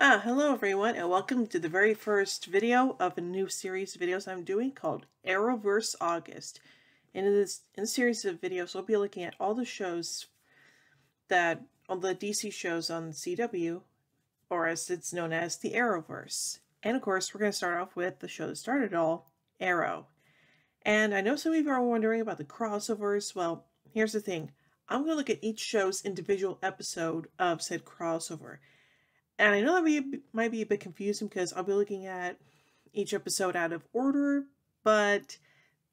Hello everyone, and welcome to the very first video of a new series of videos I'm doing called Arrowverse August. And in this series of videos, we'll be looking at all the DC shows on CW, or as it's known as the Arrowverse. And of course, we're going to start off with the show that started it all, Arrow. And I know some of you are wondering about the crossovers. Well, here's the thing. I'm going to look at each show's individual episode of said crossover. And I know that might be a bit confusing because I'll be looking at each episode out of order, but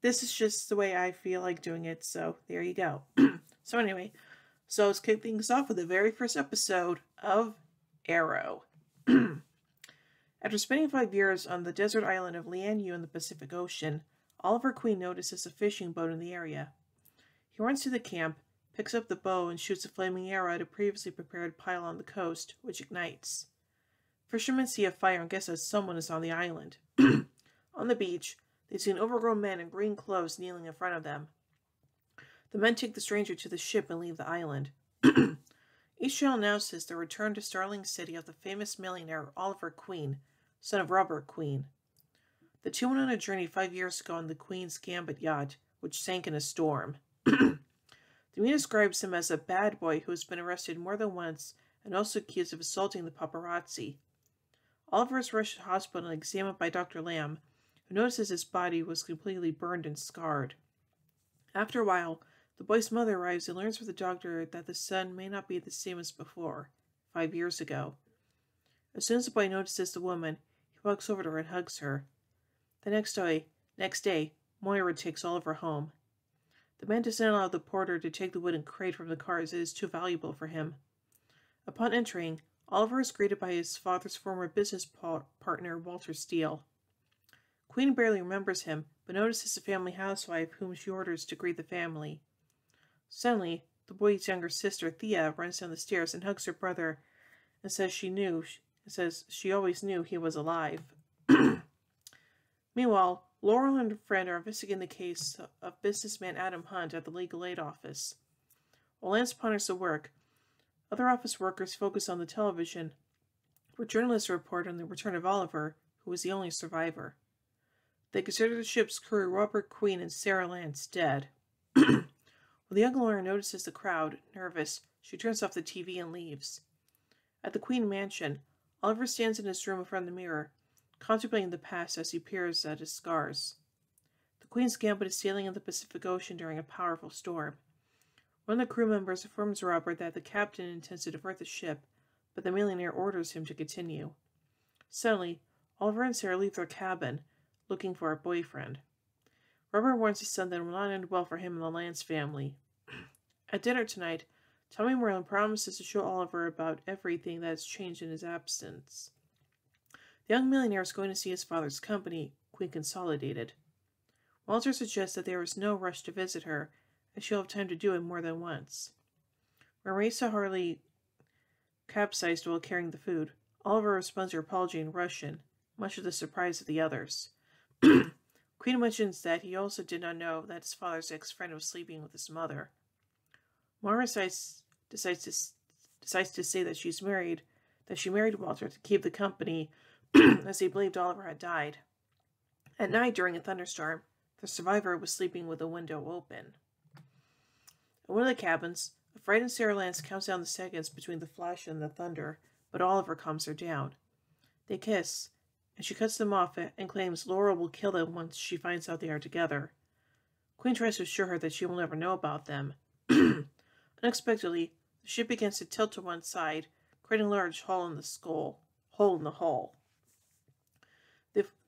this is just the way I feel like doing it, so there you go. So anyway, let's kick things off with the very first episode of Arrow. After spending 5 years on the desert island of Lianyu in the Pacific Ocean, Oliver Queen notices a fishing boat in the area. He runs to the camp, picks up the bow, and shoots a flaming arrow at a previously prepared pile on the coast, which ignites. Fishermen see a fire and guess that someone is on the island. On the beach, they see an overgrown man in green clothes kneeling in front of them. The men take the stranger to the ship and leave the island. Each show announces the return to Starling City of the famous millionaire Oliver Queen, son of Robert Queen. The two went on a journey 5 years ago on the Queen's Gambit yacht, which sank in a storm. The media describes him as a bad boy who has been arrested more than once and also accused of assaulting the paparazzi. Oliver is rushed to hospital and examined by Dr. Lamb, who notices his body was completely burned and scarred. After a while, the boy's mother arrives and learns from the doctor that the son may not be the same as before, 5 years ago. As soon as the boy notices the woman, he walks over to her and hugs her. The next day, Moira takes Oliver home. The man does not allow the porter to take the wooden crate from the car as it is too valuable for him. Upon entering, Oliver is greeted by his father's former business partner, Walter Steele. Queen barely remembers him, but notices a family housewife whom she orders to greet the family. Suddenly, the boy's younger sister, Thea, runs down the stairs and hugs her brother and says she always knew he was alive. Meanwhile, Laurel and her friend are investigating the case of businessman Adam Hunt at the legal aid office. While Lance ponders the work, other office workers focus on the television, where journalists report on the return of Oliver, who was the only survivor. They consider the ship's crew, Robert Queen and Sarah Lance, dead. When the young lawyer notices the crowd, nervous, she turns off the TV and leaves. At the Queen mansion, Oliver stands in his room in front of the mirror, contemplating the past as he peers at his scars. The Queen's Gambit is sailing in the Pacific Ocean during a powerful storm. One of the crew members informs Robert that the captain intends to divert the ship, but the millionaire orders him to continue. Suddenly, Oliver and Sarah leave their cabin, looking for a boyfriend. Robert warns his son that it will not end well for him and the Lance family. At dinner tonight, Tommy Moreland promises to show Oliver about everything that has changed in his absence. The young millionaire is going to see his father's company, Queen Consolidated. Walter suggests that there is no rush to visit her, as she'll have time to do it more than once. When Raisa Harley capsized while carrying the food, Oliver responds to her apology in Russian, much to the surprise of the others. Queen mentions that he also did not know that his father's ex-friend was sleeping with his mother. Moira decides to say that she married Walter to keep the company, as he believed Oliver had died. At night, during a thunderstorm, the survivor was sleeping with the window open. In one of the cabins, a frightened Sarah Lance counts down the seconds between the flash and the thunder, but Oliver calms her down. They kiss, and she cuts them off and claims Laurel will kill them once she finds out they are together. Queen tries to assure her that she will never know about them. Unexpectedly, the ship begins to tilt to one side, creating a large hole in the hull.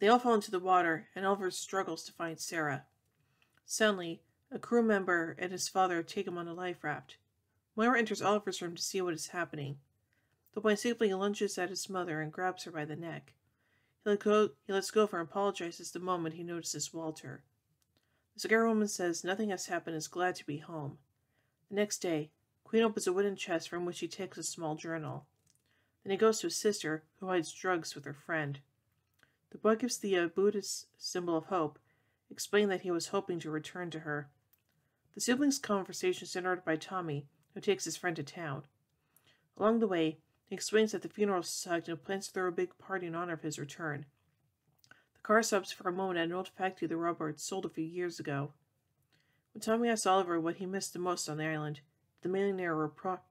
They all fall into the water, and Oliver struggles to find Sarah. Suddenly, a crew member and his father take him on a life raft. Moira enters Oliver's room to see what is happening. The boy simply lunges at his mother and grabs her by the neck. He lets go of her and apologizes the moment he notices Walter. The cigar woman says nothing has happened and is glad to be home. The next day, Queen opens a wooden chest from which he takes a small journal. Then he goes to his sister, who hides drugs with her friend. The boy gives the Buddhist symbol of hope, explaining that he was hoping to return to her. The siblings' conversation is interrupted by Tommy, who takes his friend to town. Along the way, He explains that the funeral sucked and plans to throw a big party in honor of his return. The car stops for a moment at an old factory the robber had sold a few years ago. When Tommy asks Oliver what he missed the most on the island, the millionaire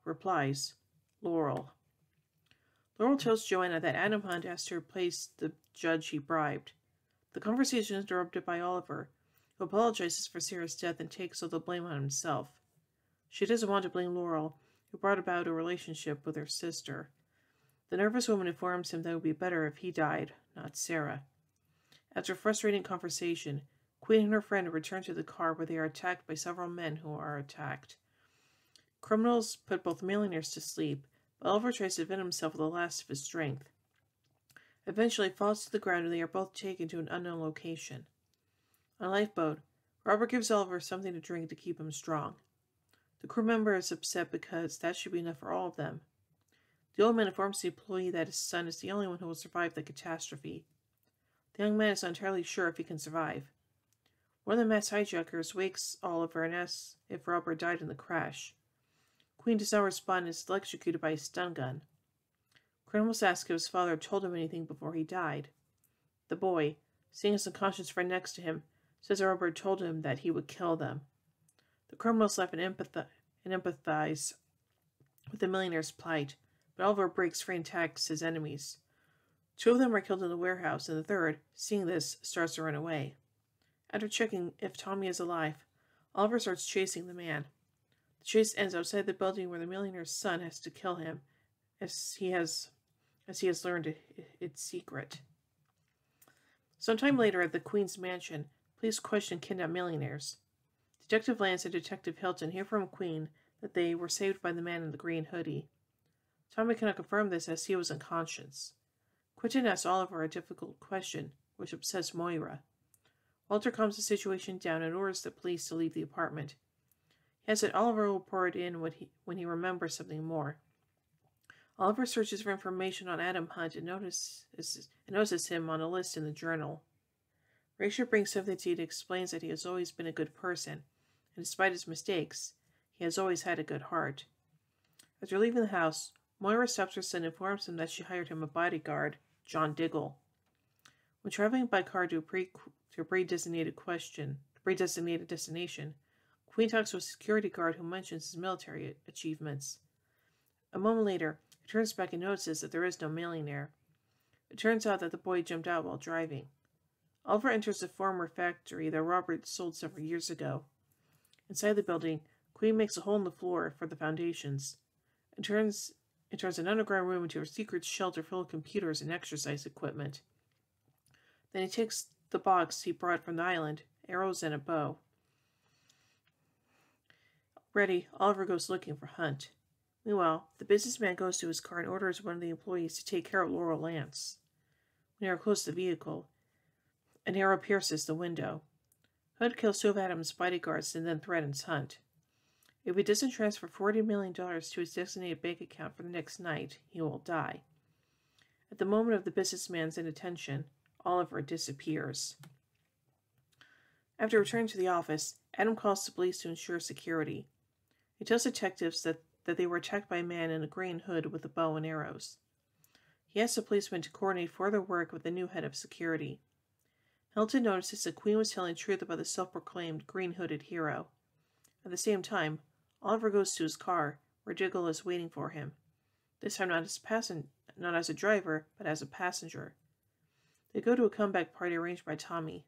replies, Laurel. Laurel tells Joanna that Adam Hunt asked her to replace the judge he bribed. The conversation is interrupted by Oliver, who apologizes for Sarah's death and takes all the blame on himself. She doesn't want to blame Laurel, who brought about a relationship with her sister. The nervous woman informs him that it would be better if he died, not Sarah. After a frustrating conversation, Queen and her friend return to the car where they are attacked by several men who are attacked. Criminals put both millionaires to sleep, but Oliver tries to defend himself with the last of his strength. Eventually, he falls to the ground and they are both taken to an unknown location. On a lifeboat, Robert gives Oliver something to drink to keep him strong. The crew member is upset because that should be enough for all of them. The old man informs the employee that his son is the only one who will survive the catastrophe. The young man is not entirely sure if he can survive. One of the mass hijackers wakes Oliver and asks if Robert died in the crash. Queen does not respond and is electrocuted by a stun gun. Criminals ask if his father had told him anything before he died. The boy, seeing his unconscious friend next to him, says Robert told him that he would kill them. The criminals laugh and empathize with the millionaire's plight, but Oliver breaks free and attacks his enemies. Two of them are killed in the warehouse, and the third, seeing this, starts to run away. After checking if Tommy is alive, Oliver starts chasing the man. The chase ends outside the building where the millionaire's son has to kill him, as he has learned its secret. Sometime later at the Queen's mansion, police question kidnapped millionaires. Detective Lance and Detective Hilton hear from Queen that they were saved by the man in the green hoodie. Tommy cannot confirm this as he was unconscious. Quentin asks Oliver a difficult question, which upsets Moira. Walter calms the situation down and orders the police to leave the apartment. He has that Oliver will report in when he remembers something more. Oliver searches for information on Adam Hunt and notices him on a list in the journal. Rachel brings sympathy and explains that he has always been a good person, and despite his mistakes, he has always had a good heart. After leaving the house, Moira stops her son and informs him that she hired him a bodyguard, John Diggle. When traveling by car to a pre-designated destination, Queen talks to a security guard who mentions his military achievements. A moment later, he turns back and notices that there is no millionaire. It turns out that the boy jumped out while driving. Oliver enters the former factory that Robert sold several years ago. Inside the building, Queen makes a hole in the floor for the foundations. It turns an underground room into a secret shelter full of computers and exercise equipment. Then he takes the box he brought from the island, arrows and a bow. Ready, Oliver goes looking for Hunt. Meanwhile, the businessman goes to his car and orders one of the employees to take care of Laurel Lance. When they are close to the vehicle, an arrow pierces the window. Hunt kills two of Adam's bodyguards and then threatens Hunt. If he doesn't transfer $40 million to his designated bank account for the next night, he will die. At the moment of the businessman's inattention, Oliver disappears. After returning to the office, Adam calls the police to ensure security. He tells detectives that they were attacked by a man in a green hood with a bow and arrows. He asks the policeman to coordinate further work with the new head of security. Hilton notices that Queen was telling the truth about the self-proclaimed green-hooded hero. At the same time, Oliver goes to his car, where Diggle is waiting for him. This time not as a driver, but as a passenger. They go to a comeback party arranged by Tommy.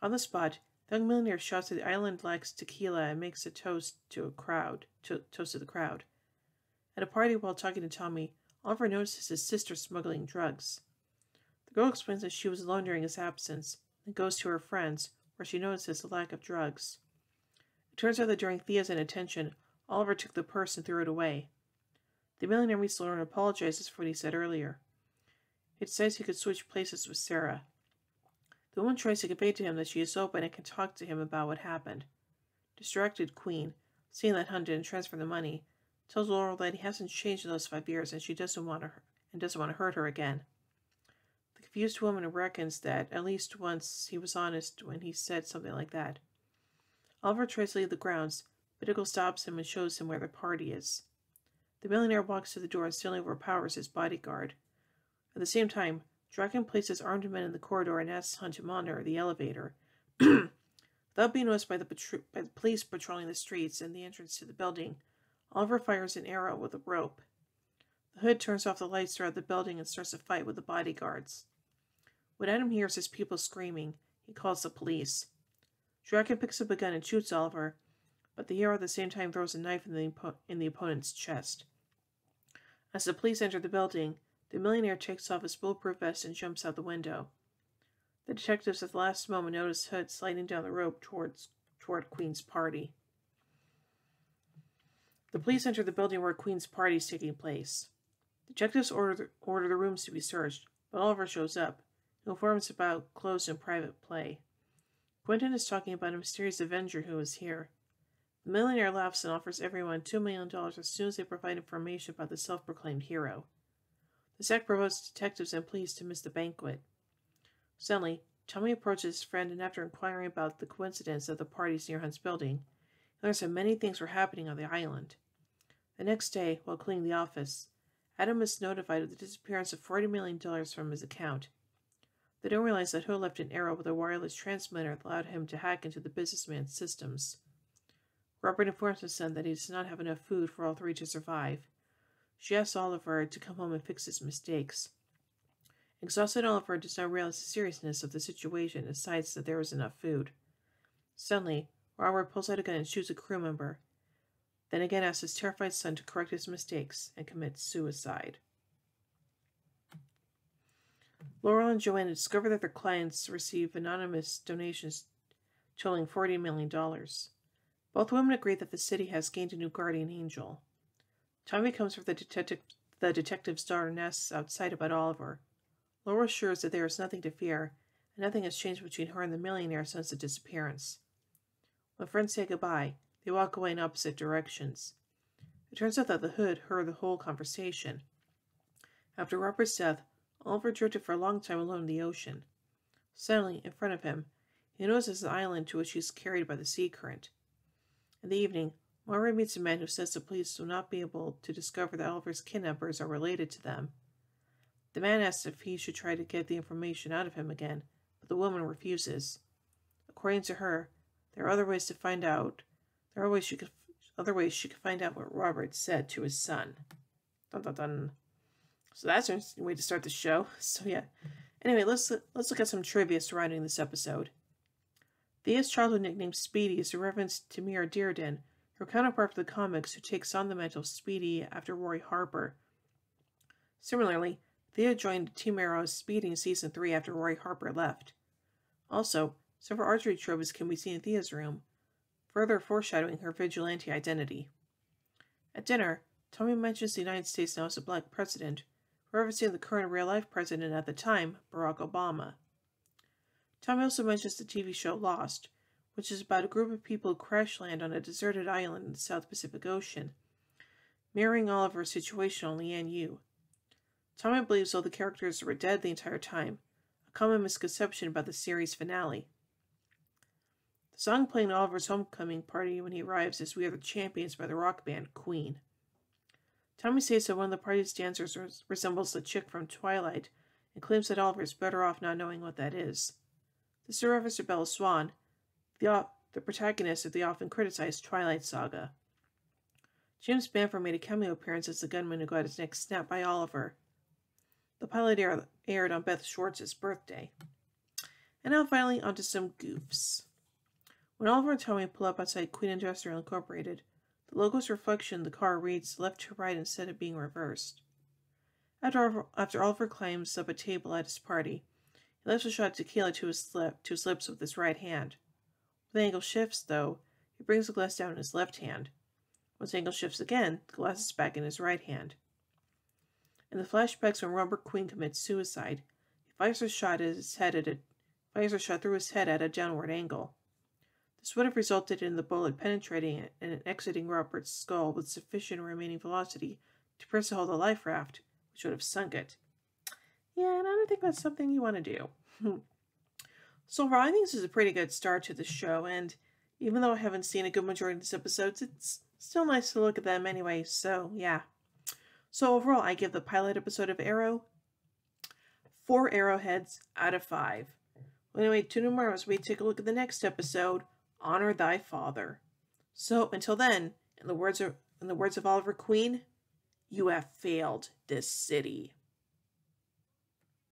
On the spot, the young millionaire shouts that the island lacks tequila and makes a toast to the crowd. At a party while talking to Tommy, Oliver notices his sister smuggling drugs. The girl explains that she was alone during his absence, and goes to her friends, where she notices the lack of drugs. It turns out that during Thea's inattention, Oliver took the purse and threw it away. The millionaire meets Laura and apologizes for what he said earlier. He decides he could switch places with Sarah. The woman tries to convey to him that she is open and can talk to him about what happened. Distracted Queen, seeing that Hunt didn't transfer the money, tells Laurel that he hasn't changed in those 5 years and she doesn't want to hurt her again. The confused woman reckons that at least once he was honest when he said something like that. Oliver tries to leave the grounds, but Diggle stops him and shows him where the party is. The millionaire walks to the door and suddenly overpowers his bodyguard. At the same time, Draken places armed men in the corridor and asks Hunt to monitor the elevator. Without being noticed by the police patrolling the streets and the entrance to the building, Oliver fires an arrow with a rope. The Hood turns off the lights throughout the building and starts a fight with the bodyguards. When Adam hears his people screaming, he calls the police. Draken picks up a gun and shoots Oliver, but the hero at the same time throws a knife in the opponent's chest. As the police enter the building, the millionaire takes off his bulletproof vest and jumps out the window. The detectives at the last moment notice Hood sliding down the rope toward Queen's party. The police enter the building where Queen's party is taking place. Detectives order the rooms to be searched, but Oliver shows up. He informs about closed and private play. Quentin is talking about a mysterious Avenger who is here. The millionaire laughs and offers everyone $2 million as soon as they provide information about the self-proclaimed hero. The sect provokes detectives and police to miss the banquet. Suddenly, Tommy approaches his friend, and after inquiring about the coincidence of the parties near Hunt's building, he learns that many things were happening on the island. The next day, while cleaning the office, Adam is notified of the disappearance of $40 million from his account. They don't realize that Hood left an arrow with a wireless transmitter that allowed him to hack into the businessman's systems. Robert informs his son that he does not have enough food for all three to survive. She asks Oliver to come home and fix his mistakes. Exhausted, Oliver does not realize the seriousness of the situation and decides that there is enough food. Suddenly, Robert pulls out a gun and shoots a crew member, then again asks his terrified son to correct his mistakes and commit suicide. Laurel and Joanna discover that their clients receive anonymous donations totaling $40 million. Both women agree that the city has gained a new guardian angel. Tommy comes for the detective's daughter and asks outside about Oliver. Laurel assures that there is nothing to fear, and nothing has changed between her and the millionaire since the disappearance. When friends say goodbye, they walk away in opposite directions. It turns out that the Hood heard the whole conversation. After Robert's death, Oliver drifted for a long time alone in the ocean. Suddenly, in front of him, he notices an island to which he is carried by the sea current. In the evening, Moira meets a man who says the police will not be able to discover that Oliver's kidnappers are related to them. The man asks if he should try to get the information out of him again, but the woman refuses. According to her, there are other ways to find out. There are other ways she could find out what Robert said to his son. Dun dun dun. So that's an interesting way to start the show. So yeah. Anyway, let's look at some trivia surrounding this episode. Thea's childhood nickname Speedy is a reference to Mira Dearden, her counterpart for the comics, who takes on the mantle of Speedy after Roy Harper. Similarly, Thea joined Team Arrow's Speedy in Season 3 after Roy Harper left. Also, several archery trophies can be seen in Thea's room, further foreshadowing her vigilante identity. At dinner, Tommy mentions the United States now has a black president, referencing the current real-life president at the time, Barack Obama. Tommy also mentions the TV show Lost, which is about a group of people who crash land on a deserted island in the South Pacific Ocean, mirroring Oliver's situation on Lian Yu. Tommy believes all the characters were dead the entire time, a common misconception about the series finale. The song playing at Oliver's homecoming party when he arrives is We Are the Champions by the rock band Queen. Tommy says that one of the party's dancers resembles the chick from Twilight and claims that Oliver is better off not knowing what that is. This is a reference to Bella Swan, the protagonist of the often criticized Twilight saga. James Bamford made a cameo appearance as the gunman who got his neck snapped by Oliver. The pilot aired on Beth Schwartz's birthday. And now finally, onto some goofs. When Oliver and Tommy pull up outside Queen Industrial Incorporated, the logo's reflection in the car reads left to right instead of being reversed. After Oliver climbs up a table at his party, he lifts a shot of tequila to his lips with his right hand. When the angle shifts, though, he brings the glass down in his left hand. Once the angle shifts again, the glass is back in his right hand. In the flashbacks when Robert Queen commits suicide, he fires a shot through his head at a downward angle. This would have resulted in the bullet penetrating and exiting Robert's skull with sufficient remaining velocity to press a hold of the life raft, which would have sunk it. Yeah, and I don't think that's something you want to do. So overall, I think this is a pretty good start to the show, and even though I haven't seen a good majority of these episodes, it's still nice to look at them anyway, so yeah. So overall, I give the pilot episode of Arrow 4 arrowheads out of 5. Well, anyway, tune in tomorrow as we take a look at the next episode, Honor Thy Father. So until then, in the words of Oliver Queen, you have failed this city.